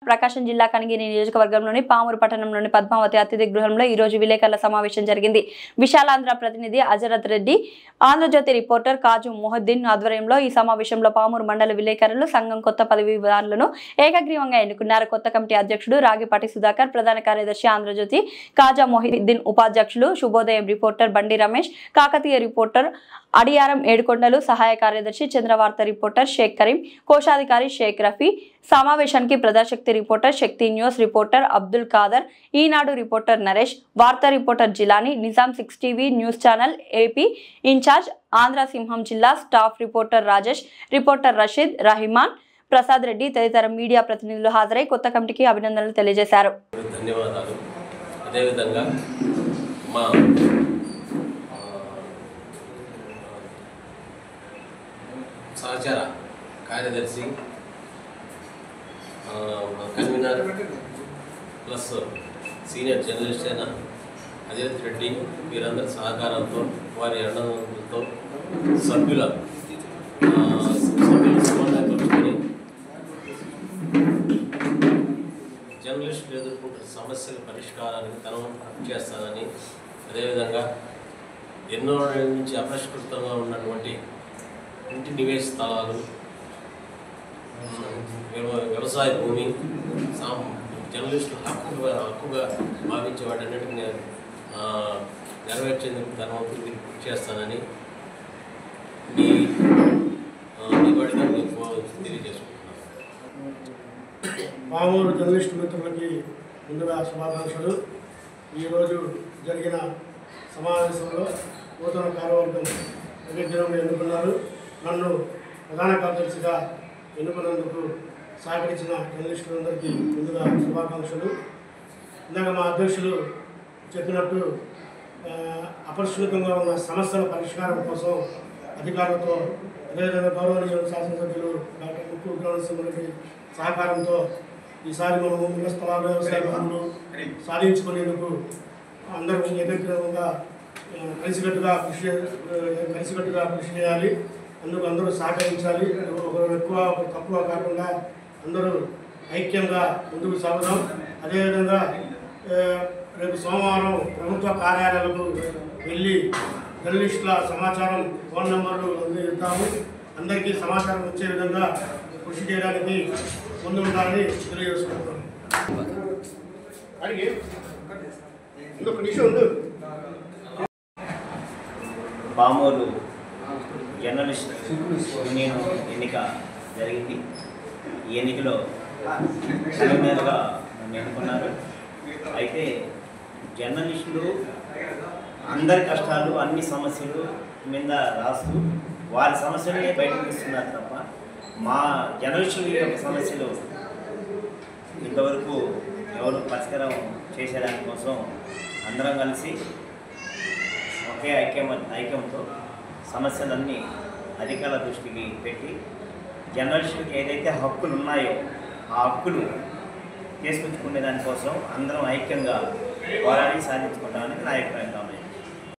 ప్రకాశం జిల్లా కనిగిరి నియోజకవర్గంలోని పామూరు పట్టణంలోని పద్మావతి అతిథి గృహంలో ఈ రోజు విలేకరుల సమావేశం జరిగింది. విశాలాంధ్ర ప్రతినిధి అజరత్ రెడ్డి, ఆంధ్రజ్యోతి రిపోర్టర్ కాజు మొహద్దీన్ ఆధ్వర్యంలో ఈ సమావేశంలో పామూరు మండల విలేకరులు సంఘం కొత్త పదవీదారులను ఏకగ్రీవంగా ఎన్నుకున్నారు. కొత్త కమిటీ అధ్యక్షుడు రాగిపాటి సుధాకర్, ప్రధాన కార్యదర్శి ఆంధ్రజ్యోతి కాజా మొహిద్దీన్, ఉపాధ్యక్షులు శుభోదయం రిపోర్టర్ బండి రమేష్, కాకతీయ రిపోర్టర్ అడియారం ఏడుకొండలు, సహాయ కార్యదర్శి చంద్రవార్త రిపోర్టర్ షేక్ కరీం, కోశాధికారి షేక్ రఫీ. సమావేశానికి Prajasakti reporter, Sakthi news reporter Abdul Khader, Eenadu reporter Naresh, Vaartha reporter Jilani, Nizam 6 TV news channel AP incharge, Andhra Simham జిల్లా staff reporter Rajesh, reporter Rashid, Rahiman, Prasad Reddy తదితర మీడియా ప్రతినిధులు హాజరై కొత్త కమిటీకి అభినందనలు తెలియజేశారు. ధన్యవాదాలు. అదేవిధంగా మా సహచార కార్యదర్శి, కన్వీనర్ ప్లస్ సీనియర్ జర్నలిస్ట్ అయిన అజరత్ రెడ్డి వీరందరి సహకారంతో, వారి అండదండలతో సభ్యుల సమన్వయపరుచుకొని జర్నలిస్టులు ఎదుర్కొంటున్న సమస్యల పరిష్కారానికి తను కృషి చేస్తానని, అదేవిధంగా ఎన్నో నుంచి అపరిష్కృతంగా ఉన్నటువంటి ఇంటి నివేశ స్థలాలు, వ్యవసాయ భూమి, జర్నలిస్టులు హక్కుగా భావించే వాటన్నిటిని నెరవేర్చేందుకు తన వంతు కృషి చేస్తానని మీ తెలియజేసుకుంటున్నాను. పామూరు జర్నలిస్టు మిత్రులకి ముందుగా శుభాకాంక్షలు. ఈరోజు జరిగిన సమావేశంలో నూతన కార్యవర్గం ఏకగ్రీవంగా ఎన్నుకున్నారు. నన్ను ప్రధాన కార్యదర్శిగా ఎన్నుకున్నందుకు సహకరించిన జర్నలిస్టులందరికీ ముందుగా శుభాకాంక్షలు. ఇందాక మా అధ్యక్షులు చెప్పినట్టు అపరిష్కృతంగా ఉన్న సమస్యల పరిష్కారం కోసం అధికారులతో, అదేవిధంగా గౌరవనీయ శాసనసభ్యులు డాక్టర్ ముక్కు విక్రమసింహారెడ్డి సహకారంతో ఈసారి మనము ఇళ్ల స్థలాలు, వ్యవసాయ భూములు సాధించుకునేందుకు అందరూ ఏకగ్రీవంగా కలిసికట్టుగా కృషి చేయాలి. అందుకు అందరూ సహకరించాలి. ఒకరు ఎక్కువ ఒకరు తక్కువ కాకుండా అందరూ ఐక్యంగా ముందుకు సాగుదాం. అదేవిధంగా రేపు సోమవారం ప్రభుత్వ కార్యాలయాలకు వెళ్ళి జర్నలిస్టుల సమాచారం, ఫోన్ నెంబర్లు ఇద్దాము. అందరికీ సమాచారం వచ్చే విధంగా కృషి చేయడానికి ముందు ఉండాలని తెలియజేసుకుంటున్నాను. పామూరు జర్నలిస్ట్ యూనియన్ ఎన్నిక జరిగింది. ఈ ఎన్నికలో కన్వీనర్గా నన్ను ఎన్నుకున్నారు. అయితే జర్నలిస్టులు అందరి కష్టాలు, అన్ని సమస్యలు మీద రాస్తూ వారి సమస్యలనే బయటకు తీస్తున్నారు తప్ప మా జర్నలిస్టుల యొక్క సమస్యలు ఇంతవరకు ఎవరు పరిష్కారం చేసేదానికోసం అందరం కలిసి ఒకే ఐక్యంతో సమస్యలన్నీ అధికారుల దృష్టికి పెట్టి జర్నలిస్టులకు ఏదైతే హక్కులు ఉన్నాయో ఆ హక్కులు తీసుకొచ్చుకునే దానికోసం అందరం ఐక్యంగా పోరాడి సాధించుకుంటామని నా అభిప్రాయం.